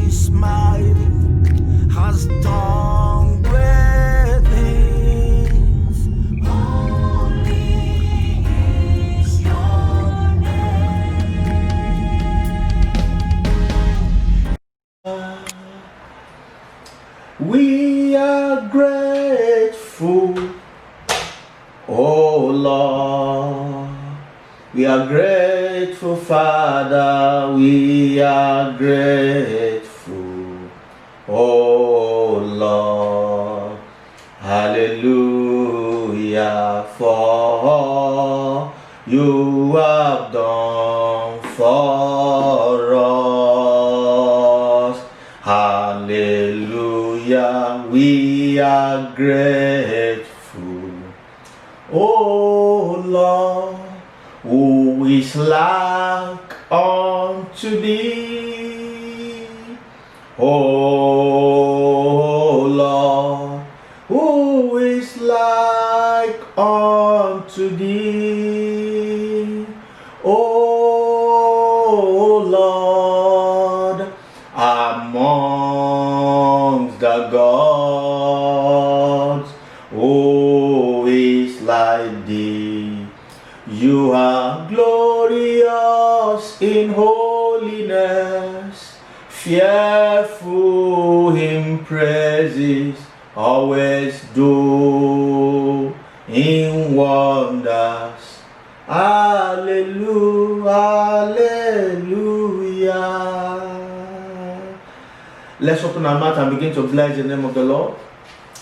is mighty, has done great things. Holy is your name. We are grateful, oh Lord. We are grateful, Father. We are grateful, oh Lord. Hallelujah for all you have done for us. Hallelujah, we are grateful, oh Lord. Who is like unto thee, oh Lord? Who is like unto thee, oh Lord? Amongst the gods, who is like thee? You are glorious in holiness, fearful in praises, always do in wonders. Hallelujah, hallelujah. Let's open our mouth and begin to bless the name of the Lord.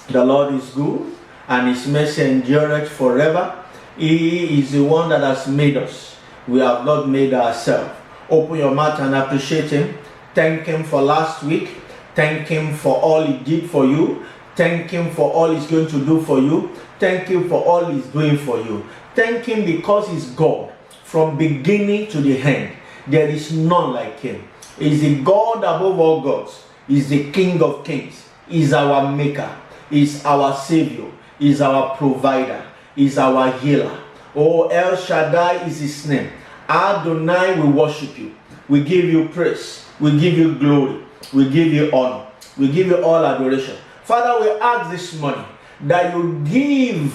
The Lord is good, and His mercy endureth forever. He is the one that has made us. We have not made ourselves. Open your mouth and appreciate Him. Thank Him for last week. Thank Him for all He did for you. Thank Him for all He's going to do for you. Thank Him for all He's doing for you. Thank Him because He's God. From beginning to the end, there is none like Him. He's the God above all gods. He's the King of kings. He's our Maker. He's our Savior. He's our Provider. Is our healer. Oh, El Shaddai is His name. Adonai, we worship you. We give you praise. We give you glory. We give you honor. We give you all adoration. Father, we ask this morning that you give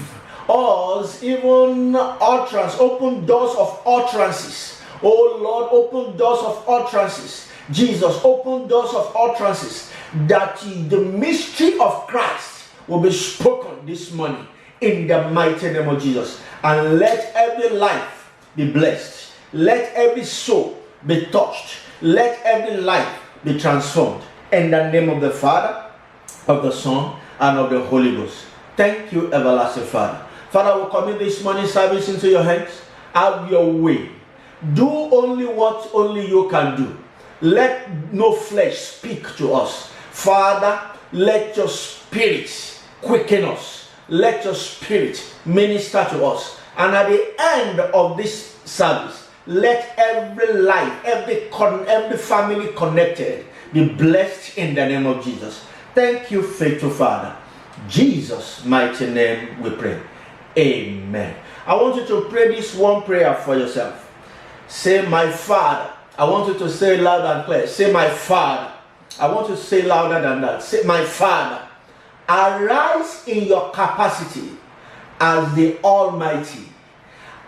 us even utterance, open doors of utterances. Oh Lord, open doors of utterances. Jesus, open doors of utterances, that the mystery of Christ will be spoken this morning. In the mighty name of Jesus. And let every life be blessed. Let every soul be touched. Let every life be transformed. In the name of the Father, of the Son, and of the Holy Ghost. Thank you, everlasting Father. Father, we commit this morning service into your hands. Have your way. Do only what only you can do. Let no flesh speak to us. Father, let your spirit quicken us. Let your spirit minister to us. And at the end of this service, let every life, every family connected be blessed in the name of Jesus. Thank you, faithful Father. Jesus' mighty name we pray. Amen. I want you to pray this one prayer for yourself. Say, my Father. I want you to say loud and clear. Say, my Father. I want you to say louder than that. Say, my Father. Arise in your capacity as the Almighty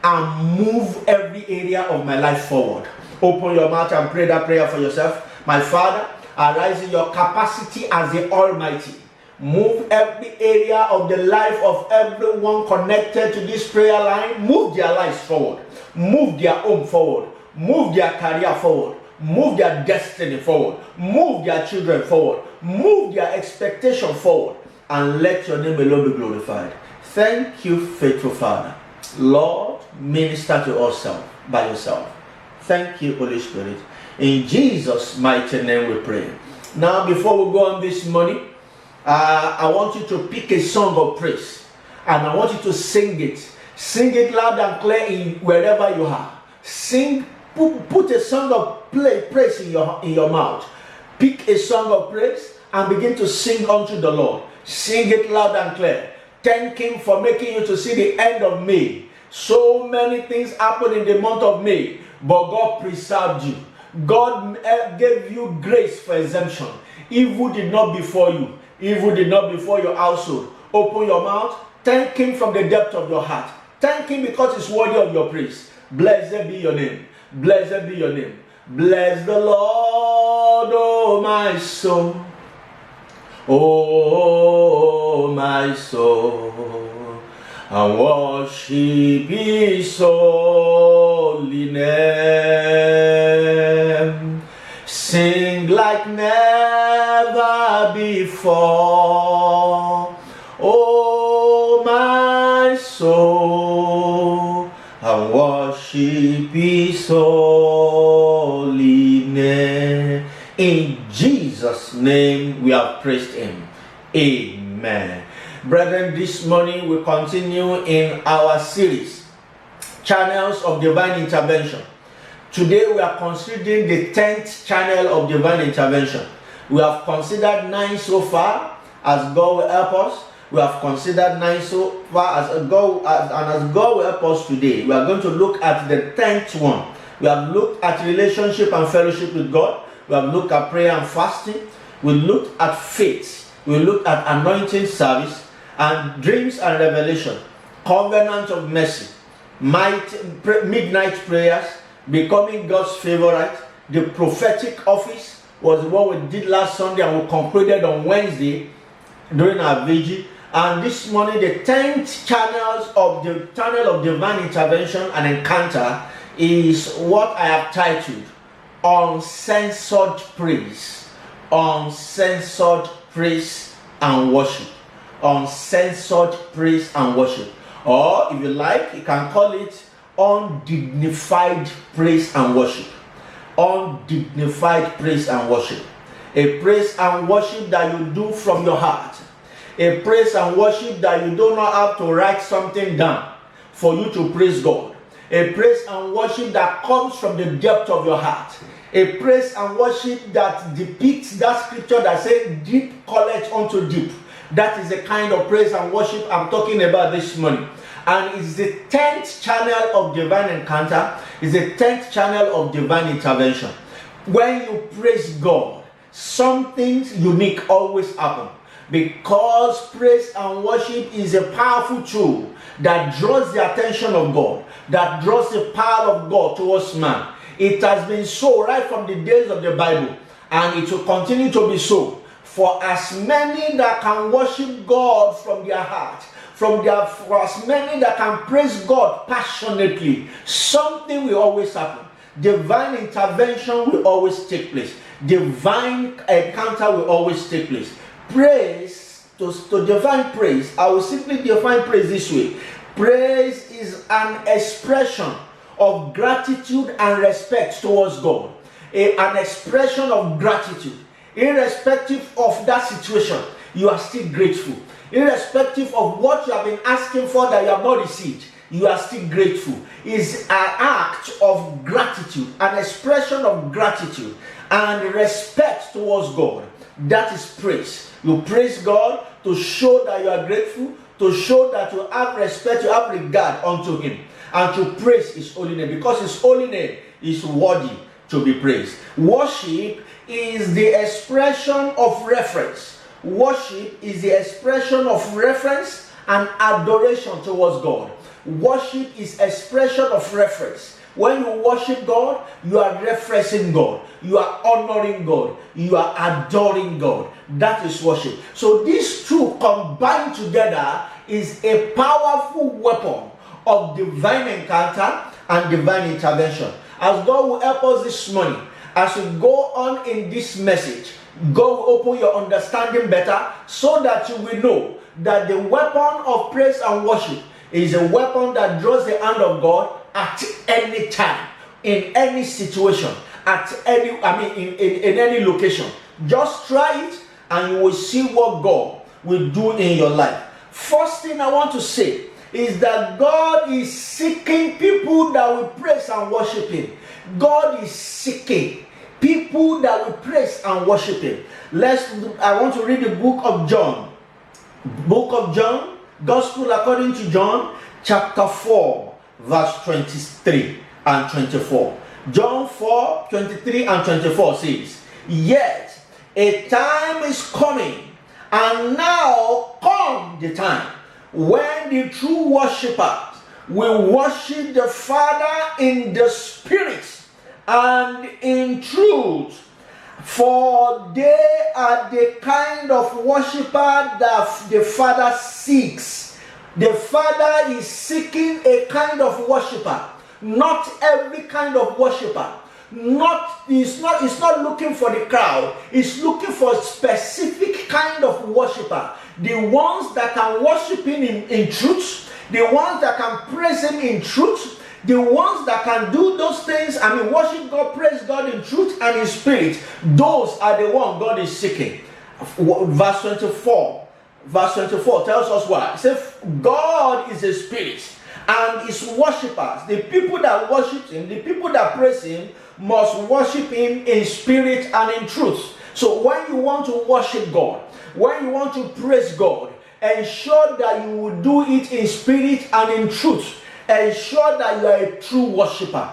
and move every area of my life forward. Open your mouth and pray that prayer for yourself. My Father, arise in your capacity as the Almighty. Move every area of the life of everyone connected to this prayer line. Move their lives forward. Move their home forward. Move their career forward. Move their destiny forward. Move their children forward. Move their expectation forward. And let your name alone be glorified. Thank you, faithful Father. Lord, minister to us by yourself. Thank you, Holy Spirit. In Jesus' mighty name we pray. Now, before we go on this morning, I want you to pick a song of praise. And I want you to sing it. Sing it loud and clear in wherever you are. Sing, put a song of praise in your mouth. Pick a song of praise and begin to sing unto the Lord. Sing it loud and clear. Thank Him for making you to see the end of May. So many things happened in the month of May, but God preserved you. God gave you grace for exemption. Evil did not befall you. Evil did not befall your household. Open your mouth. Thank Him from the depth of your heart. Thank Him because He's worthy of your praise. Blessed be your name. Blessed be your name. Bless the Lord, oh my soul. Oh my soul. And worship His holy name. Sing like never before. Oh my soul, and worship His holy name. In Jesus' name we have praised Him. Amen. Brethren, this morning we continue in our series, Channels of Divine Intervention. Today we are considering the 10th channel of divine intervention. We have considered 9 so far, as God will help us. We have considered 9 so far, as God will help us today. We are going to look at the 10th one. We have looked at relationship and fellowship with God. We have looked at prayer and fasting. We looked at faith. We looked at anointing service and dreams and revelation, covenant of mercy, midnight prayers, becoming God's favorite. The prophetic office was what we did last Sunday, and we concluded on Wednesday during our vigil. And this morning, the 10th channel of divine intervention and encounter is what I have titled Uncensored Praise. Uncensored Praise and Worship. Uncensored Praise and Worship. Or if you like, you can call it undignified praise and worship. Undignified praise and worship. A praise and worship that you do from your heart. A praise and worship that you do not have to write something down for you to praise God. A praise and worship that comes from the depth of your heart. A praise and worship that depicts that scripture that says deep calleth unto deep. That is the kind of praise and worship I'm talking about this morning. And it's the 10th channel of divine encounter. It's the 10th channel of divine intervention. When you praise God, something unique always happens. Because praise and worship is a powerful tool that draws the attention of God, that draws the power of God towards man. It has been so right from the days of the Bible, and it will continue to be so. For as many that can worship God from their heart, for as many that can praise God passionately, something will always happen. Divine intervention will always take place. Divine encounter will always take place. Praise, to define praise, I will simply define praise this way. Praise is an expression of gratitude and respect towards God. An expression of gratitude. Irrespective of that situation, you are still grateful. Irrespective of what you have been asking for that you have not received, you are still grateful. It's an act of gratitude, an expression of gratitude and respect towards God. That is praise. You praise God to show that you are grateful, to show that you have respect, you have regard unto Him, and to praise His holy name, because His holy name is worthy to be praised. Worship is the expression of reference. Worship is the expression of reference and adoration towards God. Worship is expression of reference. When you worship God, you are referencing God. You are honoring God. You are adoring God. That is worship. So these two combined together is a powerful weapon of divine encounter and divine intervention. As God will help us this morning, as we go on in this message, God will open your understanding better so that you will know that the weapon of praise and worship is a weapon that draws the hand of God at any time, in any situation, in any location. Just try it and you will see what God will do in your life. First thing I want to say is that God is seeking people that will praise and worship Him. God is seeking people that will praise and worship Him. I want to read the book of John. Book of John, Gospel according to John, chapter 4, verse 23 and 24. John 4:23 and 24 says, "Yet a time is coming, and now come the time, when the true worshippers will worship the Father in the Spirit and in truth, for they are the kind of worshipper that the Father seeks." The Father is seeking a kind of worshipper, not every kind of worshipper. He's not looking for the crowd. He's looking for a specific kind of worshipper. The ones that can worship him in truth, the ones that can praise him in truth, the ones that can do those things, worship God, praise God in truth and in spirit. Those are the ones God is seeking. Verse 24 tells us what? It says, God is a spirit, and his worshippers, the people that worship him, the people that praise him, must worship him in spirit and in truth. So when you want to worship God, when you want to praise God, ensure that you will do it in spirit and in truth. Ensure that you are a true worshiper.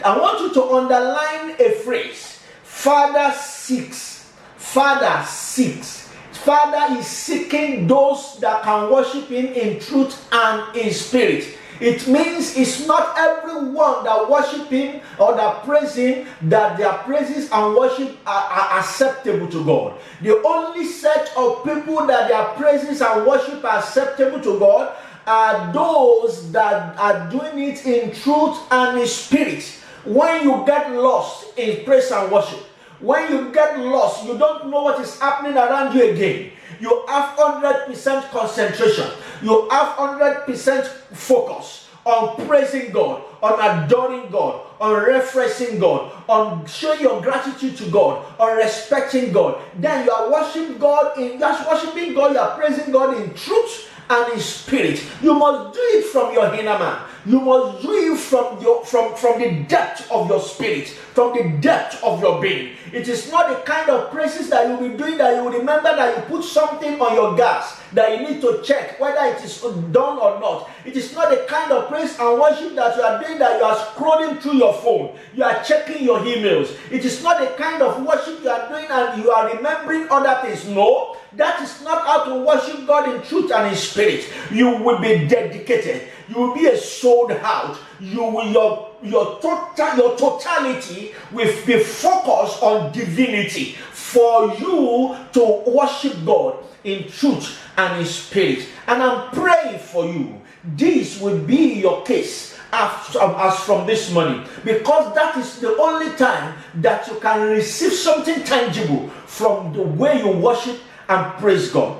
I want you to underline a phrase: Father seeks. Father seeks. Father is seeking those that can worship him in truth and in spirit. It means it's not everyone that worship him or that praise him that their praises and worship are acceptable to God. The only set of people that their praises and worship are acceptable to God are those that are doing it in truth and in spirit. When you get lost in praise and worship, when you get lost, you don't know what is happening around you again, you have 100% concentration, you have 100% focus on praising God, on adoring God, on referencing God, on showing your gratitude to God, on respecting God. Then you are worshiping God, you are praising God in truth and in spirit. You must do it from your inner man. You must do it from the depth of your spirit, from the depth of your being. It is not the kind of praises that you'll be doing that you will remember that you put something on your gas that you need to check whether it is done or not. It is not the kind of praise and worship that you are doing that you are scrolling through your phone, you are checking your emails. It is not the kind of worship you are doing and you are remembering other things. No, that is not how to worship God in truth and in spirit. You will be dedicated. You will be a sold out. Your totality will be focused on divinity for you to worship God in truth and in spirit. And I'm praying for you, this will be your case as from this morning, because that is the only time that you can receive something tangible from the way you worship and praise God.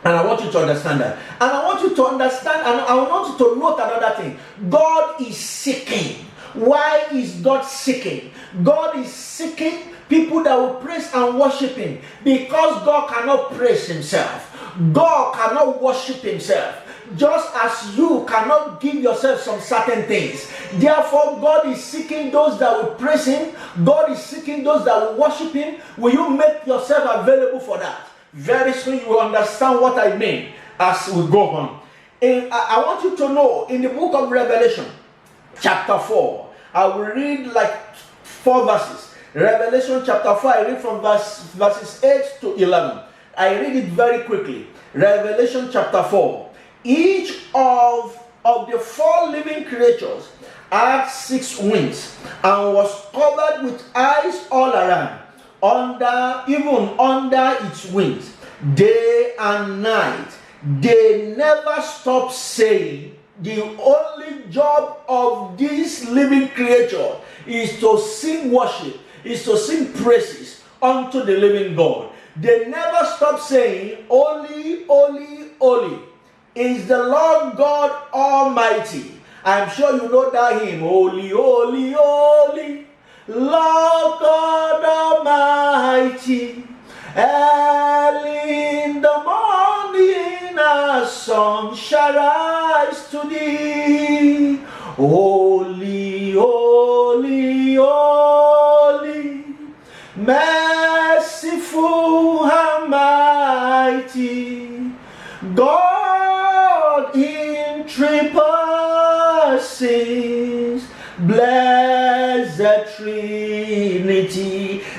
And I want you to understand that. And I want you to understand, and I want you to note another thing. God is seeking. Why is God seeking? God is seeking people that will praise and worship him, because God cannot praise himself. God cannot worship himself. Just as you cannot give yourself some certain things. Therefore, God is seeking those that will praise him. God is seeking those that will worship him. Will you make yourself available for that? Very soon you will understand what I mean as we go on. And I want you to know, in the book of Revelation, chapter 4, I will read like 4 verses. Revelation chapter 4, I read from verses 8 to 11. I read it very quickly. Revelation chapter 4. Each of the 4 living creatures had 6 wings and was covered with eyes all around, even under its wings, day and night. They never stop saying, the only job of this living creature is to sing worship, is to sing praises unto the living God. They never stop saying, holy, holy, holy is the Lord God Almighty. I'm sure you know that hymn, holy, holy, holy, Lord God Almighty. Early in the morning our sun shall rise to thee. Holy, holy, holy, merciful and mighty, God in 3 persons, blessed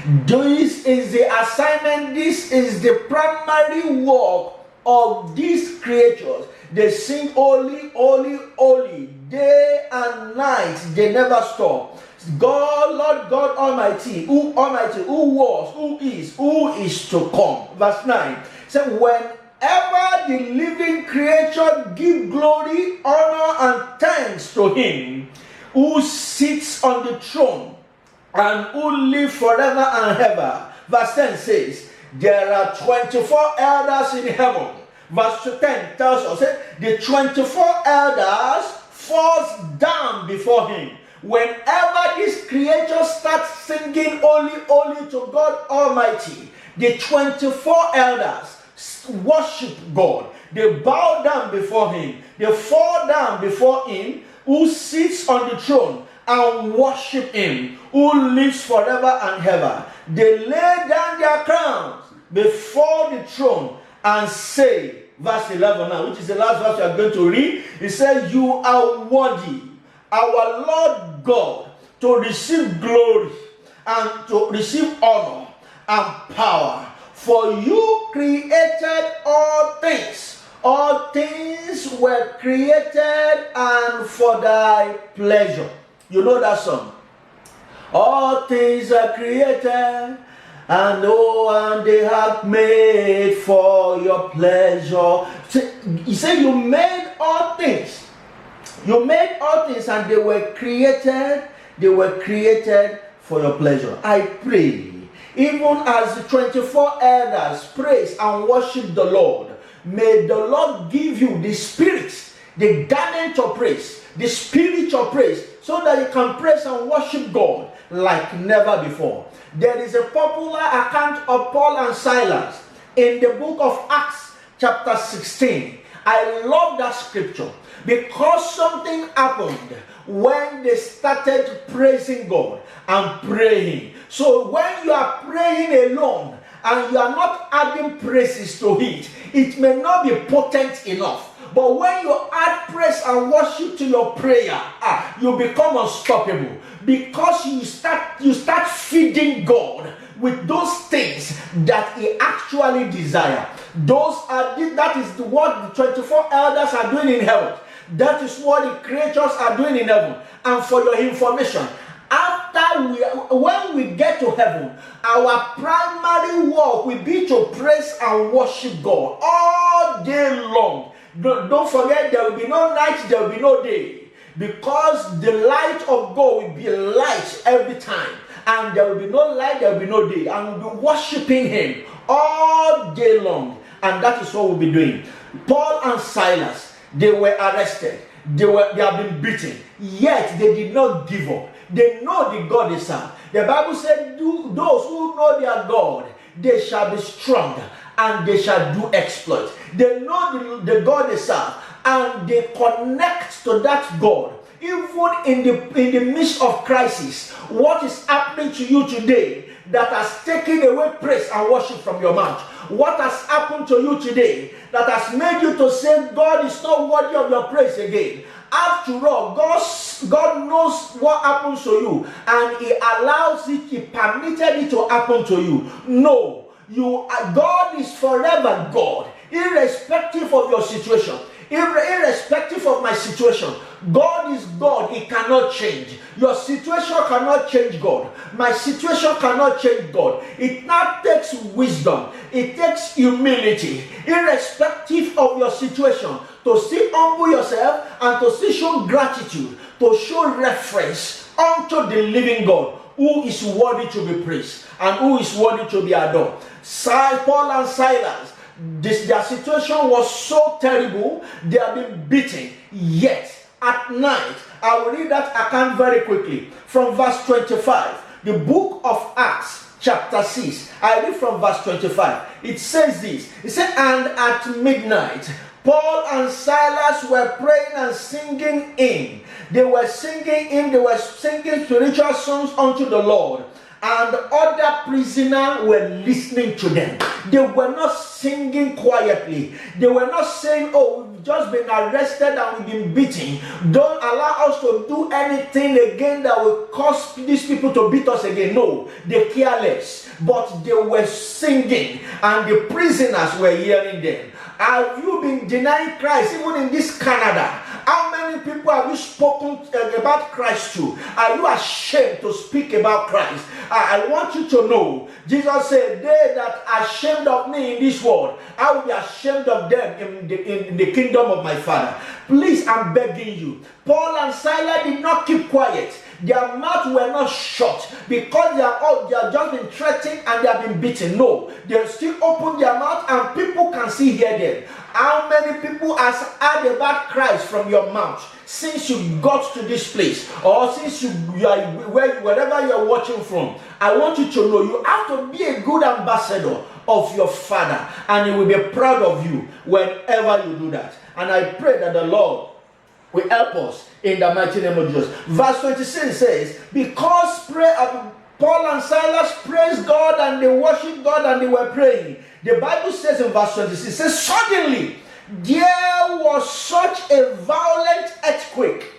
This is the assignment, this is the primary work of these creatures. They sing holy, holy, holy, day and night, they never stop. God, Lord God Almighty, who was, who is to come. Verse 9 says, whenever the living creature give glory, honor, and thanks to him who sits on the throne and who lives forever and ever. Verse 10 says, there are 24 elders in heaven. Verse 10 tells us, the 24 elders falls down before him. Whenever these creatures start singing holy, holy to God Almighty, the 24 elders worship God. They bow down before him. They fall down before him who sits on the throne and worship him who lives forever and ever. They lay down their crowns before the throne and say, verse 11 now, which is the last verse we are going to read. It says, you are worthy, our Lord God, to receive glory and to receive honor and power. For you created all things. All things were created and for thy pleasure. You know that song? All things are created and they have made for your pleasure. He said you made all things. You made all things and they were created for your pleasure. I pray, even as the 24 elders praise and worship the Lord, may the Lord give you the spirit, the garment of praise, the spirit of praise, so that you can praise and worship God like never before. There is a popular account of Paul and Silas in the book of Acts chapter 16. I love that scripture because something happened when they started praising God and praying. So when you are praying alone and you are not adding praises to it, it may not be potent enough. But when you add praise and worship to your prayer, you become unstoppable, because you start feeding God with those things that he actually desires. That is what the 24 elders are doing in heaven. That is what the creatures are doing in heaven. And for your information, when we get to heaven, our primary work will be to praise and worship God all day long. Don't forget, there will be no night, there will be no day, because the light of God will be light every time, and there will be no light, there will be no day, and we'll be worshiping him all day long. And that is what we'll be doing. Paul and Silas, they were arrested, they have been beaten, yet they did not give up. They know the God they serve. The Bible said, those who know their God, they shall be strong and they shall do exploits. They know the God they serve, and they connect to that God. Even in the midst of crisis, what is happening to you today that has taken away praise and worship from your mouth? What has happened to you today that has made you to say God is not worthy of your praise again? After all, God knows what happens to you, and he allows it, he permitted it to happen to you. No. God is forever God, irrespective of your situation, irrespective of my situation. God is God, he cannot change. Your situation cannot change God. My situation cannot change God. It now takes wisdom, it takes humility, irrespective of your situation, to still humble yourself and to still show gratitude, to show reference unto the living God, who is worthy to be praised and who is worthy to be adored. Paul and Silas, their situation was so terrible, they have been beaten, yet at night, I will read that account very quickly from verse 25. The book of Acts chapter 6, I read from verse 25. It says this, it said, and at midnight, Paul and Silas were praying and singing in. They were singing spiritual songs unto the Lord, and other prisoners were listening to them. They were not singing quietly. They were not saying, oh, we've just been arrested and we've been beaten. Don't allow us to do anything again that will cause these people to beat us again. No, they're careless. But they were singing and the prisoners were hearing them. Have you been denying Christ even in this Canada? How many people have you spoken about Christ to? Are you ashamed to speak about Christ? I want you to know, Jesus said, they that are ashamed of me in this world, I will be ashamed of them in the kingdom of my Father. Please, I'm begging you. Paul and Silas did not keep quiet. Their mouths were not shut because they are just been threatened and they have been beaten. No, they still open their mouth and people can still hear them. How many people has heard about Christ from your mouth since you got to this place, or since you are wherever you are watching from? I want you to know you have to be a good ambassador of your Father, and He will be proud of you whenever you do that. And I pray that the Lord will help us in the mighty name of Jesus. Verse 26 says, because Paul and Silas praised God and they worshiped God and they were praying. The Bible says in verse 26, it says, suddenly there was such a violent earthquake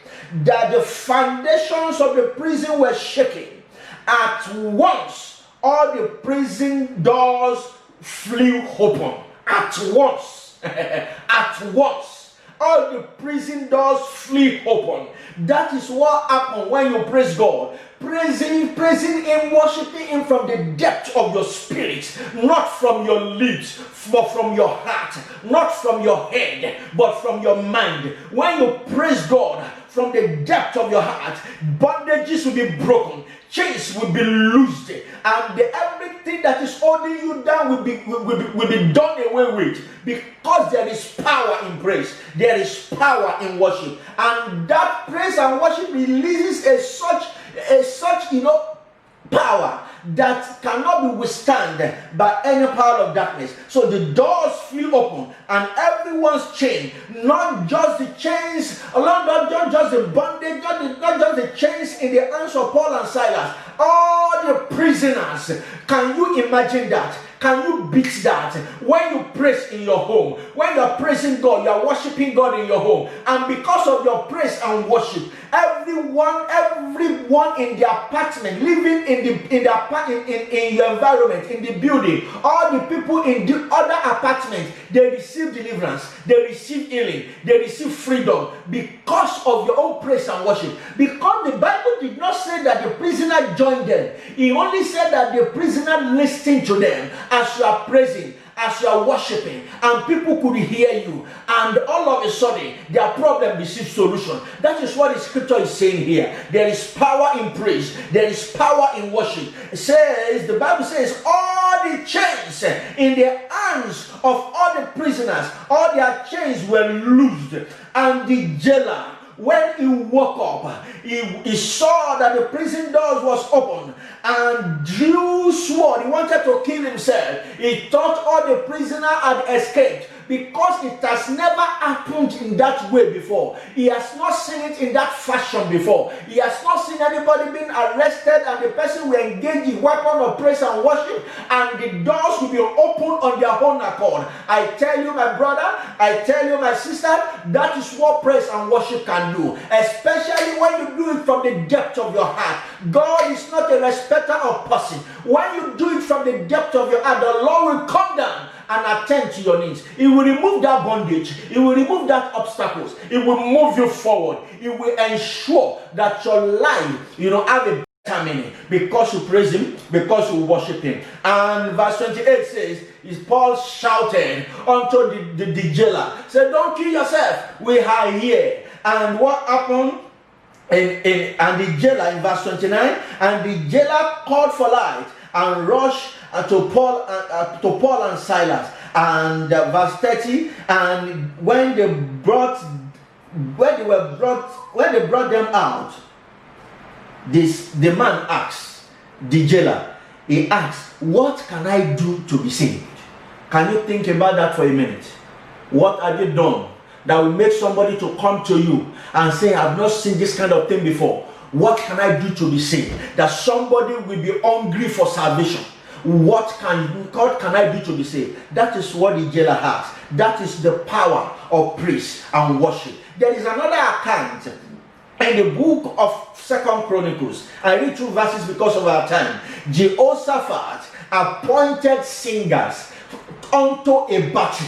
that the foundations of the prison were shaking. At once, all the prison doors flew open. At once. At once. All the prison doors flew open. That is what happened when you praise God. Praising Him, worshiping Him from the depth of your spirit, not from your lips, but from your heart, not from your head, but from your mind. When you praise God from the depth of your heart, bondages will be broken, chains will be loosed, and everything that is holding you down will be done away with, because there is power in praise, there is power in worship, and that praise and worship releases a such power that cannot be withstood by any power of darkness. So the doors flew open and everyone's chain, not just the chains, not just the bondage, not just the chains in the hands of Paul and Silas, all the prisoners. Can you imagine that? Can you beat that? When you praise in your home, when you are praising God, you are worshiping God in your home, and because of your praise and worship, everyone in the apartment, living in your environment, in the building, all the people in the other apartment, they receive deliverance, they receive healing, they receive freedom because of your own praise and worship. Because the Bible did not say that the prisoner joined them. It only said that the prisoner listened to them as you are praising, as you are worshiping, and people could hear you, and all of a sudden their problem receives solution. That is what the scripture is saying here. There is power in praise, there is power in worship. It says, the Bible says, all the chains in the hands of all the prisoners, all their chains were loosed, and the jailer, when he woke up, he saw that the prison doors was open, and drew sword. He wanted to kill himself. He thought all the prisoner had escaped, because it has never happened in that way before. He has not seen it in that fashion before. He has not seen anybody being arrested and the person will engage in weapon of praise and worship, and the doors will be open on their own accord. I tell you, my brother, I tell you, my sister, that is what praise and worship can do, especially when you do it from the depth of your heart. God is not a respecter of person. When you do it from the depth of your heart, the Lord will come down and attend to your needs. He will remove that bondage. He will remove that obstacles. He will move you forward. He will ensure that your life, have a better meaning, because you praise Him, because you worship Him. And verse 28 says, Paul shouted unto the jailer, said, don't kill yourself, we are here. And what happened? And the jailer, in verse 29, and the jailer called for light and rushed to Paul and Silas. And verse 30, and when they brought them out, the man asked the jailer, he asked, what can I do to be saved? Can you think about that for a minute? What have you done that will make somebody to come to you and say, I've not seen this kind of thing before? What can I do to be saved? That somebody will be hungry for salvation. What can I do to be saved? That is what the jailer has. That is the power of praise and worship. There is another account in the book of 2nd Chronicles. I read 2 verses because of our time. Jehoshaphat appointed singers unto a battle.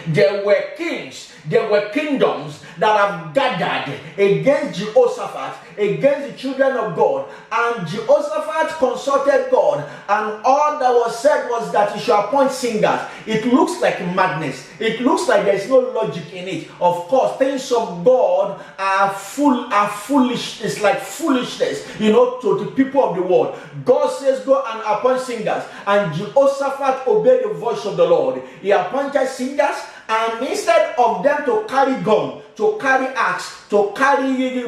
There were kings, there were kingdoms that have gathered against Jehoshaphat, against the children of God, and Jehoshaphat consulted God, and all that was said was that he should appoint singers. It looks like madness. It looks like there is no logic in it. Of course, things of God are foolish. It's like foolishness, to the people of the world. God says, go and appoint singers, and Jehoshaphat obeyed the voice of the Lord. He appointed singers, and instead of them to carry gun, to carry axe, to carry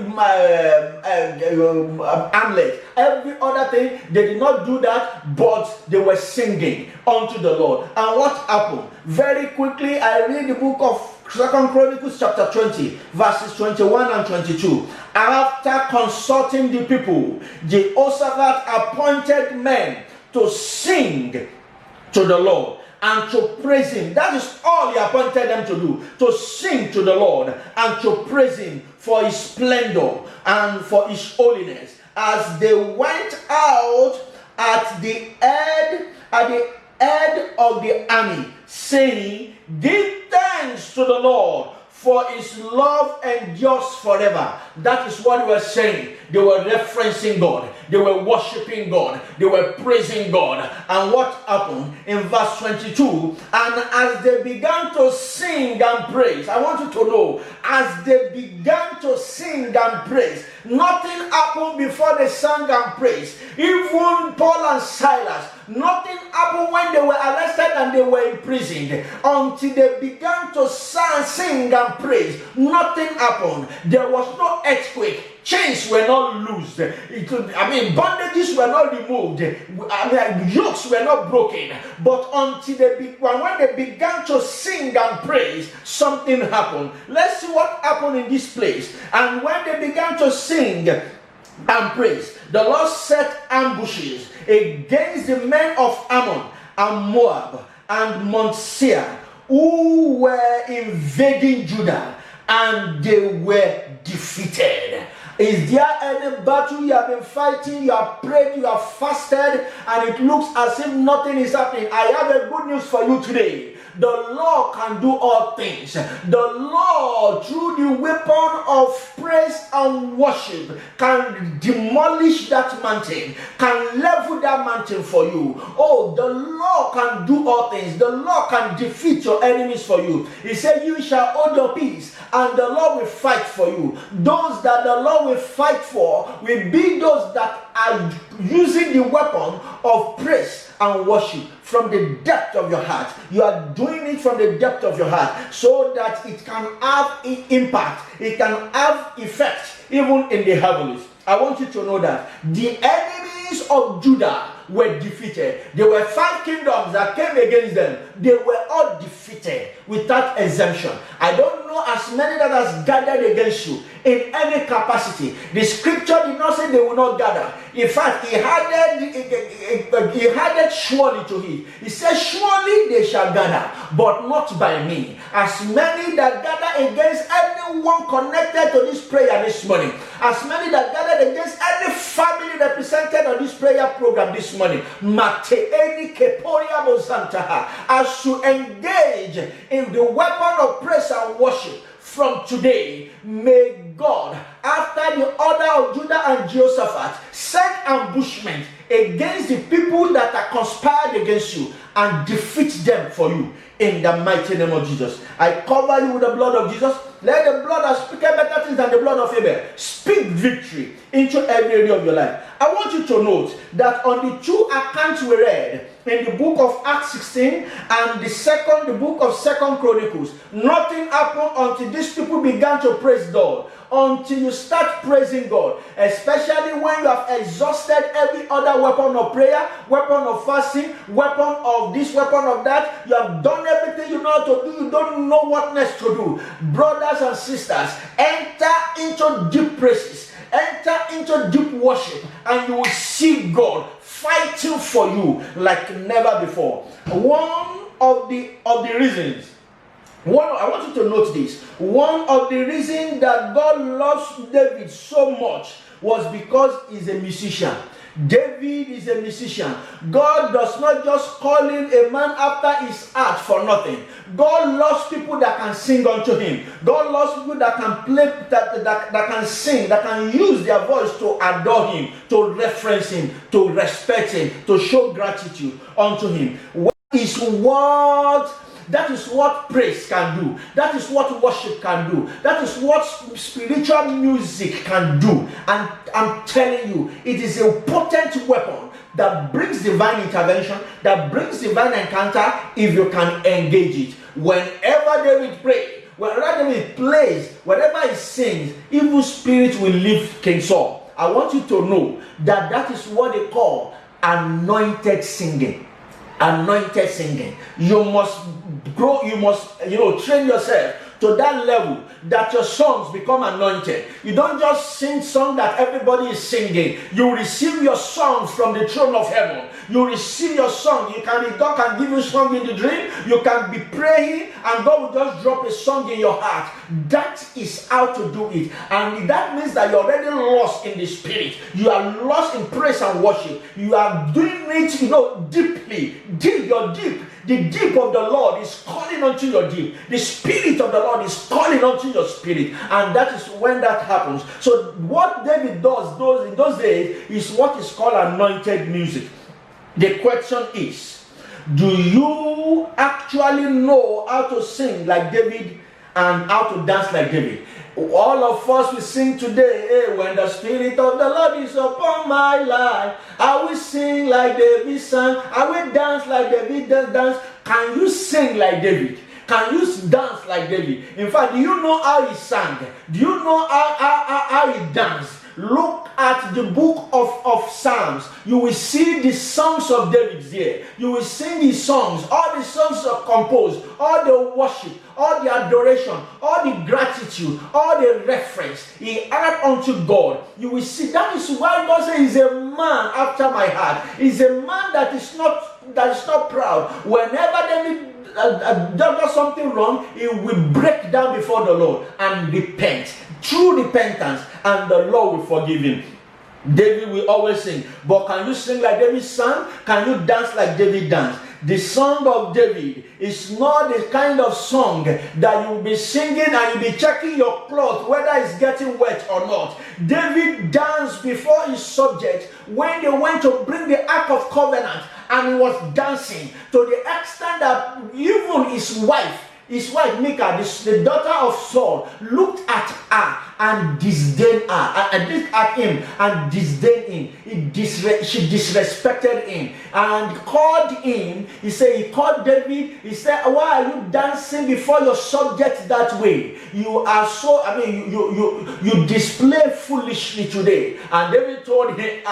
amulet, every other thing, they did not do that, but they were singing unto the Lord. And what happened? Very quickly, I read the book of 2nd Chronicles chapter 20, verses 21 and 22. After consulting the people, Jehoshaphat appointed men to sing to the Lord and to praise him. That is all he appointed them to do, to sing to the Lord and to praise him for his splendor and for his holiness. As they went out at the head of the army, saying, give thanks to the Lord, for his love endures forever. That is what they were saying. They were referencing God. They were worshiping God. They were praising God. And what happened in verse 22? And as they began to sing and praise, I want you to know, as they began to sing and praise, nothing happened before they sang and praised. Even Paul and Silas, nothing happened when they were arrested and they were imprisoned. Until they began to sing and praise, nothing happened. There was no earthquake. Chains were not loosed. Bondages were not removed. Yokes were not broken. But when they began to sing and praise, something happened. Let's see what happened in this place. And when they began to sing and praise, the Lord set ambushes against the men of Ammon and Moab and Mount Seir, who were invading Judah, and they were defeated. Is there any battle you have been fighting, you have prayed, you have fasted, and it looks as if nothing is happening? I have a good news for you today. The Lord can do all things. The Lord, through the weapon of praise and worship, can demolish that mountain, can level that mountain for you. Oh, the Lord can do all things. The Lord can defeat your enemies for you. He said, you shall hold your peace, and the Lord will fight for you. Those that the Lord will fight for will be those that are using the weapon of praise and worship from the depth of your heart. You are doing it from the depth of your heart so that it can have impact, it can have effect even in the heavens. I want you to know that the enemies of Judah were defeated. There were 5 kingdoms that came against them. They were all defeated without exemption. I don't know as many that has gathered against you in any capacity. The scripture did not say they will not gather. In fact, he added surely to it. He said, surely they shall gather, but not by me. As many that gather against anyone connected to this prayer this morning, as many that gathered against any family represented on this prayer program this morning, as you engage in the weapon of praise and worship from today, may God, after the order of Judah and Jehoshaphat, send ambushment against the people that are conspired against you and defeat them for you in the mighty name of Jesus. I cover you with the blood of Jesus. Let the blood that speaks better things than the blood of Abel speak victory into every area of your life. I want you to note that on the 2 accounts we read in the book of Acts 16 and the book of 2nd Chronicles, nothing happened until these people began to praise God. Until you start praising God, especially when you have exhausted every other weapon of prayer, weapon of fasting, weapon of this, weapon of that. You have done everything you know how to do. You don't know what next to do. Brothers and sisters, enter into deep praises. enter into deep worship, and you will see God fighting for you like never before. One of the reasons, I want you to note this. One of the reasons that God loves David so much was because he's a musician. David is a musician. God does not just call him a man after his heart for nothing. God loves people that can sing unto him. God loves people that can play, that can sing, that can use their voice to adore him, to reference him, to respect him, to show gratitude unto him. That is what praise can do. That is what worship can do. That is what spiritual music can do. And I'm telling you, it is a potent weapon that brings divine intervention, that brings divine encounter if you can engage it. Whenever David prays, whenever David plays, whenever he sings, evil spirits will leave King Saul. I want you to know that that is what they call anointed singing. Anointed singing. You must grow, you must, train yourself to that level that your songs become anointed. You don't just sing songs that everybody is singing. You receive your songs from the throne of heaven. You receive your song. God can give you a song in the dream. You can be praying and God will just drop a song in your heart. That is how to do it. And that means that you're already lost in the spirit. You are lost in praise and worship. You are doing it, deeply. You're deep. The deep of the Lord is calling unto your deep. The spirit of the Lord is calling unto your spirit. And that is when that happens. So what David does in those days is what is called anointed music. The question is, do you actually know how to sing like David and how to dance like David? All of us will sing today, when the spirit of the Lord is upon my life, I will sing like David sang, I will dance like David danced. Can you sing like David? Can you dance like David? In fact, do you know how he sang? Do you know how he danced? Look at the book of Psalms. You will see the songs of David there. You will sing his songs. All the songs are composed. All the worship, all the adoration, all the gratitude, all the reference he had unto God. You will see. That is why God says he's a man after my heart. He's a man that is not proud. Whenever David does something wrong, he will break down before the Lord and repent. True repentance, and the Lord will forgive him. David will always sing. But can you sing like David sang? Can you dance like David danced? The song of David is not the kind of song that you will be singing and you'll be checking your cloth whether it's getting wet or not. David danced before his subjects when they went to bring the Ark of Covenant, and he was dancing to the extent that even his wife Michal, the daughter of Saul, looked at her and disdained her, and looked at him and disdained him. She disrespected him and called him. He called David. He said, why are you dancing before your subject that way? You are so, you display foolishly today. And David told him,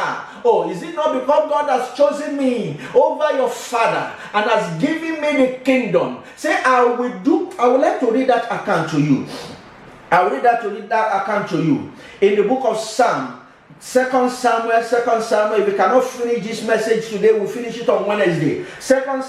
is it not because God has chosen me over your father and has given me the kingdom? Say, I would like to read that account to you. I will read that account to you. In the book of Psalm, 2 Samuel. If we cannot finish this message today, we'll finish it on Wednesday. 2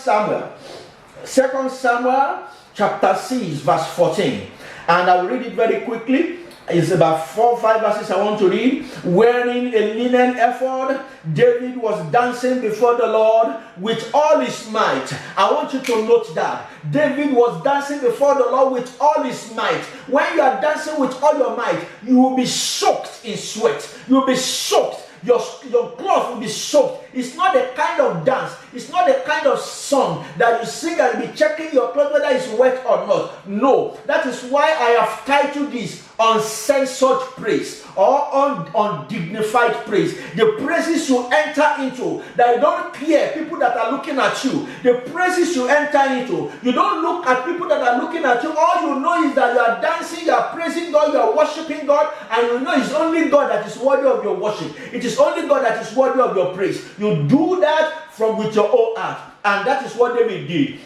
Samuel chapter 6, verse 14. And I will read it very quickly. It's about 4 or 5 verses I want to read. Wearing a linen ephod, David was dancing before the Lord with all his might. I want you to note that. David was dancing before the Lord with all his might. When you are dancing with all your might, you will be soaked in sweat. You will be soaked. Your cloth will be soaked. It's not the kind of dance. It's not the kind of song that you sing and be checking your cloth whether it's wet or not. No. That is why I have titled this Uncensored Praise or Undignified Praise. The praises you enter into that you don't care people that are looking at you. The praises you enter into. You don't look at people that are looking at you. All you know is that you are dancing, you are praising God, you are worshiping God, and you know it's only God that is worthy of your worship. It is only God that is worthy of your praise. You do that with your own heart. And that is what David did.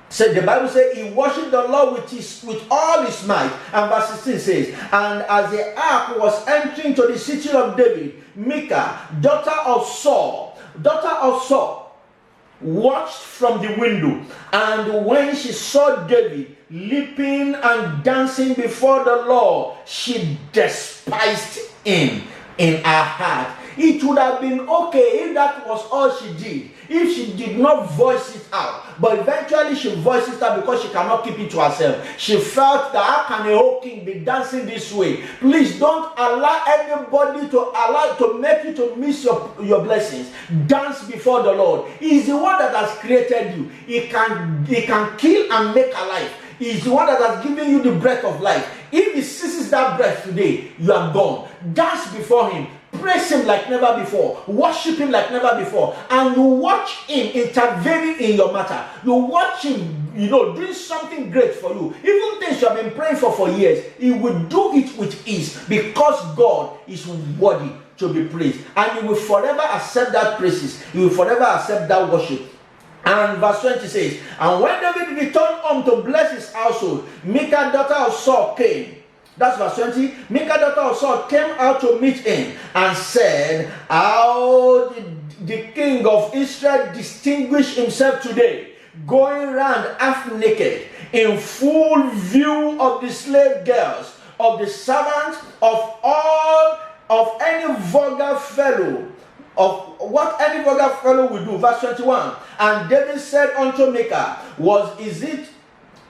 So the Bible says he worshipped the Lord with all his might. And verse 16 says, and as the ark was entering to the city of David, Michal, daughter of Saul, watched from the window. And when she saw David leaping and dancing before the Lord, she despised him in her heart. It would have been okay if that was all she did, if she did not voice it out. But eventually she voiced it out because she cannot keep it to herself. She felt that how can a whole king be dancing this way? Please don't allow anybody to make you to miss your blessings. Dance before the Lord. He is the one that has created you. He can kill and make alive. He is the one that has given you the breath of life. If he ceases that breath today, you are gone. Dance before him. Praise him like never before. Worship him like never before. And you watch him intervening in your matter. You watch him, doing something great for you. Even things you have been praying for years, he will do it with ease because God is worthy to be praised. And he will forever accept that praises. He will forever accept that worship. And verse 20 says, and when David returned home to bless his household, Michal, daughter of Saul, came. That's verse 20. Michal, daughter of Saul, came out to meet him and said, how did the king of Israel distinguish himself today, going round half naked, in full view of the slave girls, of the servants, of any vulgar fellow, of what any vulgar fellow will do. Verse 21. And David said unto Michal,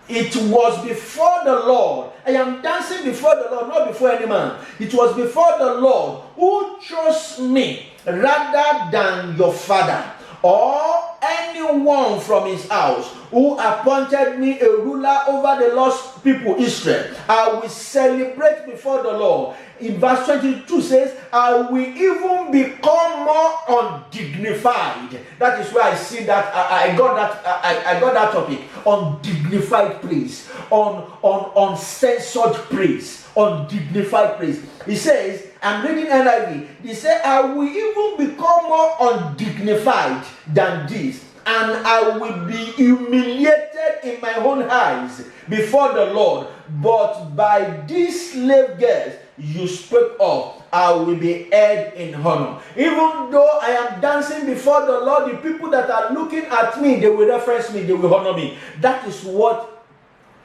it was before the Lord. I am dancing before the Lord, not before any man. It was before the Lord who chose me rather than your father or anyone from his house, who appointed me a ruler over the lost people Israel. I will celebrate before the Lord. In verse 22 says, I will even become more undignified. That is where I see that I got that topic. Undignified praise, uncensored praise, undignified praise. He says, I'm reading NIV. He said, I will even become more undignified than this, and I will be humiliated in my own eyes before the Lord. But by these slave girls you spoke of, I will be heard in honor. Even though I am dancing before the Lord, the people that are looking at me, they will reference me, they will honor me. That is what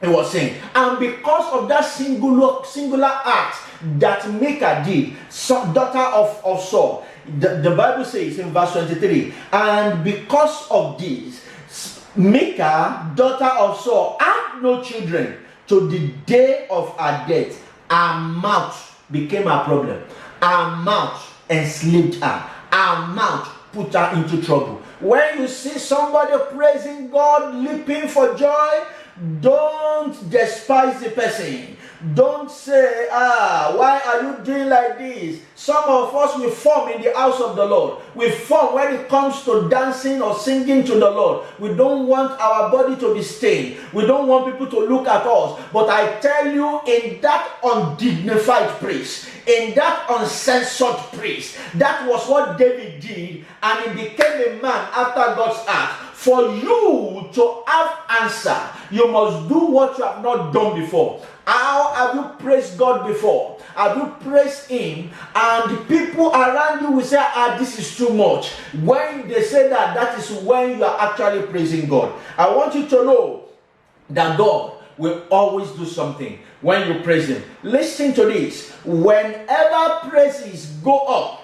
he was saying. And because of that singular act that Michal did, daughter of Saul, the Bible says in verse 23, and because of this, Michal, daughter of Saul, had no children to the day of her death. Her mouth became a problem. Her mouth enslaved her. Her mouth put her into trouble. When you see somebody praising God, leaping for joy, don't despise the person. Don't say, why are you doing like this? Some of us, we form in the house of the Lord. We form when it comes to dancing or singing to the Lord. We don't want our body to be stained. We don't want people to look at us. But I tell you, in that undignified praise, in that uncensored praise, that was what David did, and he became a man after God's heart. For you to have answer, you must do what you have not done before. How have you praised God before? Have you praised him? And the people around you will say, this is too much. When they say that, that is when you are actually praising God. I want you to know that God will always do something when you praise him. Listen to this. Whenever praises go up,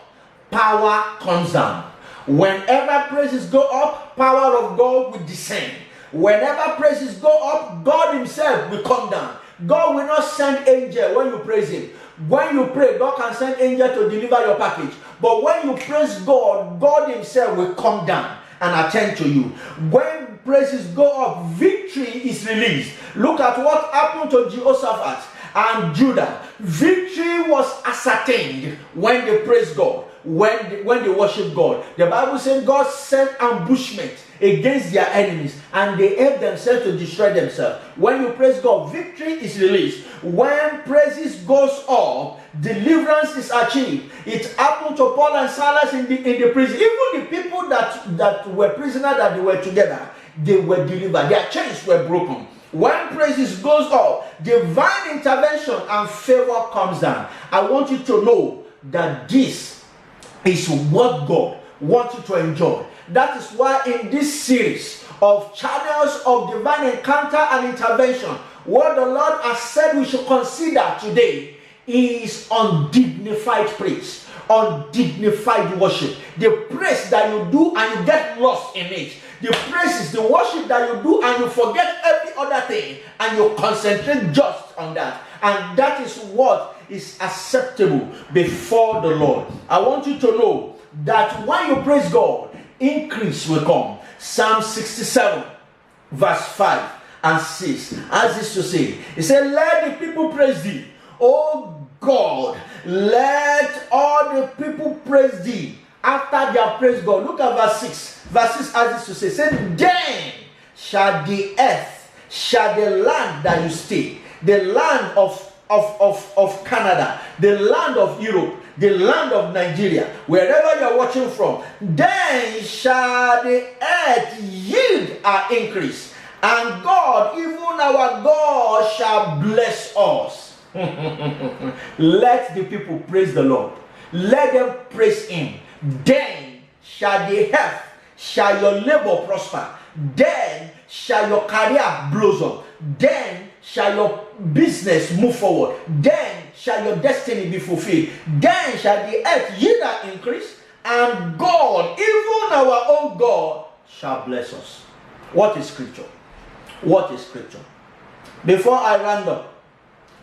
power comes down. Whenever praises go up, power of God will descend. Whenever praises go up, God himself will come down. God will not send angel when you praise him. When you pray, God can send angel to deliver your package. But when you praise God, God himself will come down and attend to you. When praises go up, victory is released. Look at what happened to Jehoshaphat and Judah. Victory was ascertained when they praised God, when they worship God. The Bible says God sent ambushment against their enemies, and they help themselves to destroy themselves. When you praise God, victory is released. When praises goes up, deliverance is achieved. It happened to Paul and Silas in the prison. Even the people that were prisoners, that they were together, they were delivered. Their chains were broken. When praises goes up, divine intervention and favor comes down. I want you to know that this is what God wants you to enjoy. That is why in this series of channels of divine encounter and intervention, what the Lord has said we should consider today is undignified praise, undignified worship. The praise that you do and you get lost in it. The praise is the worship that you do and you forget every other thing and you concentrate just on that. And that is what is acceptable before the Lord. I want you to know that when you praise God, increase will come. Psalm 67 verse 5 and 6, as this to say, it said, let the people praise thee, O God, let all the people praise thee. After their praise God, look at verse 6. Verse 6 as this to say, then shall the earth, shall the land that you stay, the land of Canada, the land of Europe, the land of Nigeria, wherever you are watching from, then shall the earth yield our increase, and God, even our God, shall bless us. Let the people praise the Lord. Let them praise Him. Then shall the earth, shall your labor prosper. Then shall your career blossom. Then shall your business move forward. Then shall your destiny be fulfilled. Then shall the earth yield our increase, and God, even our own God, shall bless us. What is scripture? What is scripture? Before I round up,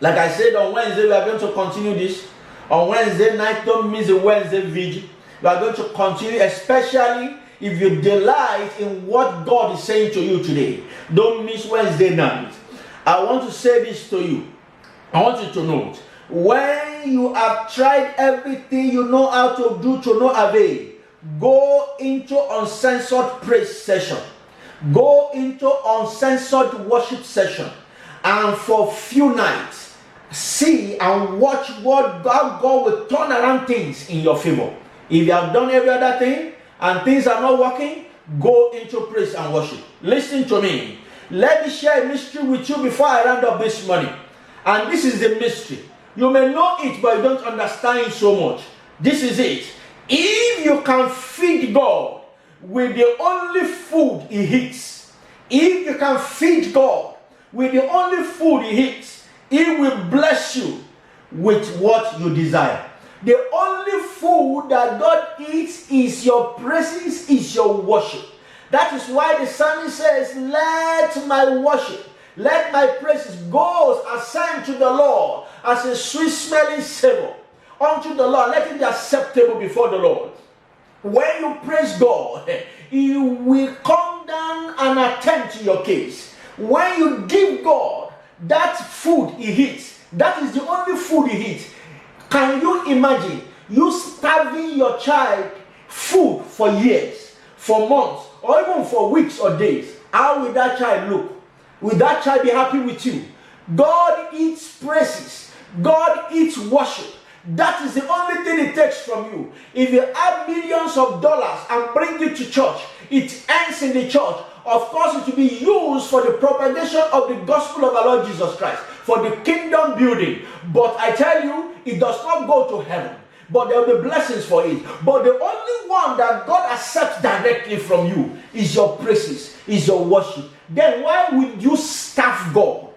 like I said on Wednesday, we are going to continue this. On Wednesday night, don't miss the Wednesday vigil. We are going to continue, especially if you delight in what God is saying to you today. Don't miss Wednesday night. I want to say this to you. I want you to note, when you have tried everything you know how to do to no avail, go into uncensored praise session. Go into uncensored worship session. And for a few nights, see and watch what God will turn around things in your favor. If you have done every other thing and things are not working, go into praise and worship. Listen to me. Let me share a mystery with you before I round up this morning. And this is the mystery. You may know it, but you don't understand it so much. This is it. If you can feed God with the only food He eats, if you can feed God with the only food He eats, He will bless you with what you desire. The only food that God eats is your praises, is your worship. That is why the psalmist says, let my worship, let my praises go ascend to the Lord as a sweet smelling savor unto the Lord. Let it be acceptable before the Lord. When you praise God, He will come down and attend to your case. When you give God that food He eats, that is the only food He eats. Can you imagine you starving your child food for years, for months, or even for weeks or days? How will that child look? Will that child be happy with you? God eats praises. God eats worship. That is the only thing it takes from you. If you have millions of dollars and bring it to church, it ends in the church. Of course, it will be used for the propagation of the gospel of our Lord Jesus Christ, for the kingdom building. But I tell you, it does not go to heaven. But there will be blessings for it. But the only one that God accepts directly from you is your praises, is your worship. Then why would you starve God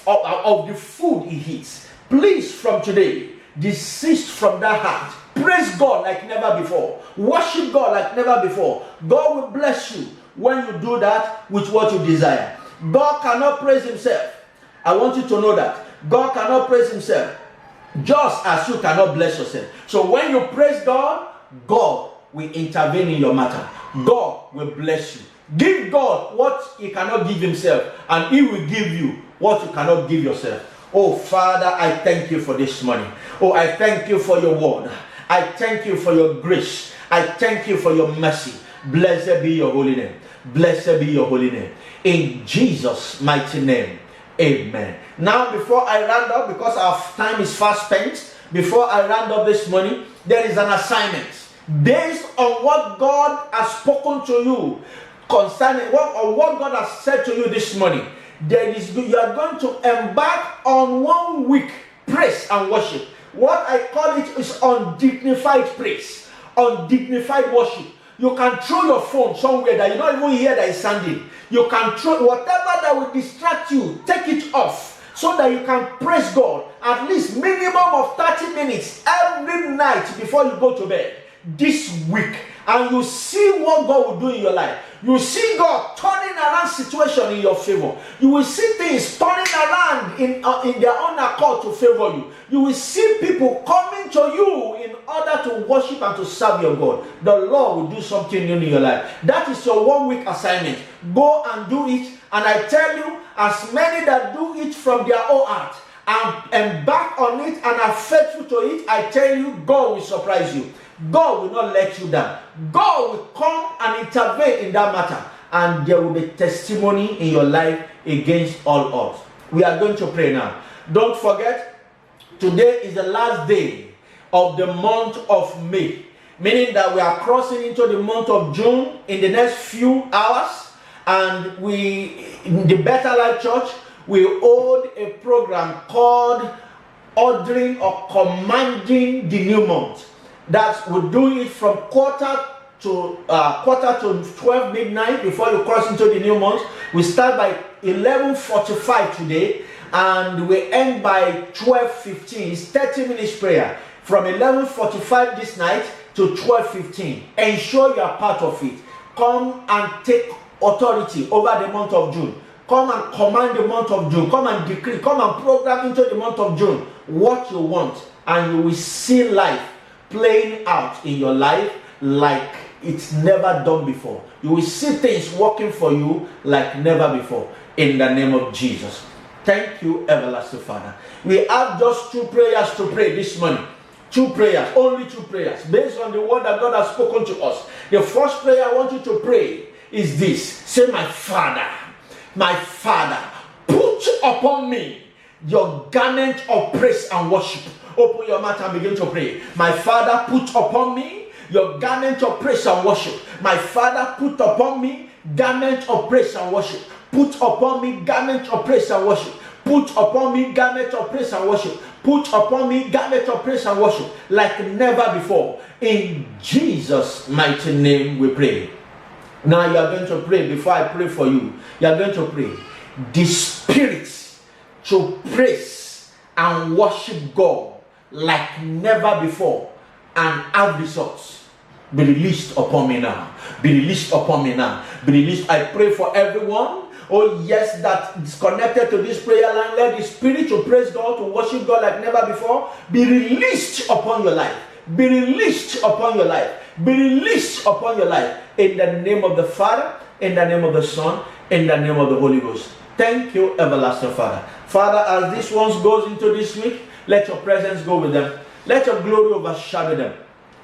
of the food He eats? Please, from today, desist from that heart. Praise God like never before. Worship God like never before. God will bless you when you do that with what you desire. God cannot praise Himself. I want you to know that. God cannot praise Himself just as you cannot bless yourself. So when you praise God, God will intervene in your matter. God will bless you. Give God what He cannot give Himself, and He will give you what you cannot give yourself. Oh, Father, I thank You for this morning. Oh, I thank You for Your word. I thank You for Your grace. I thank You for Your mercy. Blessed be your holy name. Blessed be your holy name. In Jesus' mighty name. Amen. Now, before I round up, because our time is fast spent, before I round up this morning, there is an assignment. Based on what God has spoken to you, concerning what God has said to you this morning, you are going to embark on 1 week praise and worship. What I call it is undignified praise, undignified worship. You can throw your phone somewhere that you don't even hear that is sounding. You can throw whatever that will distract you, take it off so that you can praise God at least minimum of 30 minutes every night before you go to bed this week. And you see what God will do in your life. You see God turning around situation in your favor. You will see things turning around in their own accord to favor you. You will see people coming to you in order to worship and to serve your God. The Lord will do something new in your life. That is your 1 week assignment. Go and do it. And I tell you, as many that do it from their own heart and embark on it and are faithful to it, I tell you, God will surprise you. God will not let you down. God will come and intervene in that matter, and there will be testimony in your life against all odds. We are going to pray now. Don't forget, today is the last day of the month of May, meaning that we are crossing into the month of June in the next few hours. And we, in the Better Life Church, we hold a program called Ordering or Commanding the New Month. That we're doing it from quarter to 12 midnight before you cross into the new month. We start by 11:45 today and we end by 12:15. It's 30 minutes prayer from 11:45 this night to 12:15. Ensure you are part of it. Come and take authority over the month of June. Come and command the month of June. Come and decree. Come and program into the month of June what you want, and you will see life playing out in your life like it's never done before. You will see things working for you like never before in the name of Jesus. Thank you, everlasting Father. We have just 2 prayers to pray this morning. 2 prayers, only 2 prayers based on the word that God has spoken to us. The first prayer I want you to pray is this. Say, my Father, put upon me your garment of praise and worship. Open your mouth and begin to pray. My Father, put upon me your garment of praise and worship. My Father, put upon me garment of praise and worship. Put upon me garment of praise and worship. Put upon me garment of praise and worship. Put upon me garment of praise and worship like never before. In Jesus' mighty name we pray. Now you are going to pray. Before I pray for you, you are going to pray. The spirit to praise and worship God like never before and have results be released upon me now. Be released upon me now. Be released. I pray for everyone, oh yes, that is connected to this prayer line. Let the spirit to praise God, to worship God like never before be released upon your life. Be released upon your life. Be released upon your life. In the name of the Father, in the name of the Son, in the name of the Holy Ghost. Thank you, everlasting Father. Father, as this one goes into this week, let your presence go with them. Let your glory overshadow them.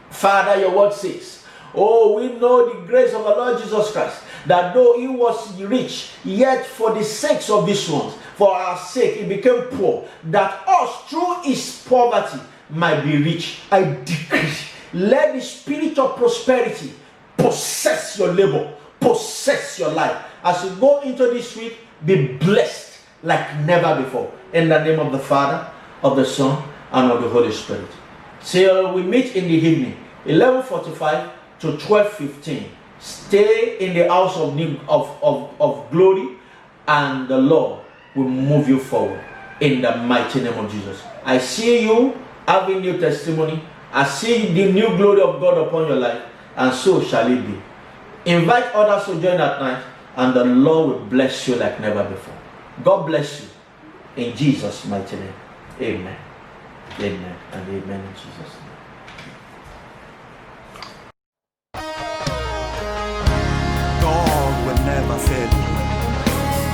Father, your word says, oh, we know the grace of the Lord Jesus Christ, that though he was rich, yet for the sakes of this one, for our sake, he became poor, that us through his poverty might be rich. I decree, let the spirit of prosperity possess your labor, possess your life. As you go into this week, be blessed like never before. In the name of the Father, of the Son, and of the Holy Spirit. Till we meet in the evening, 11:45 to 12:15. Stay in the house of glory, and the Lord will move you forward in the mighty name of Jesus. I see you having new testimony. I see the new glory of God upon your life, and so shall it be. Invite others to join at night, and the Lord will bless you like never before. God bless you in Jesus' mighty name. Amen. Amen and amen in Jesus' name. God will never fail you.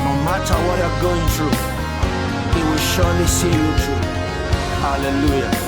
No matter what you're going through, He will surely see you through. Hallelujah.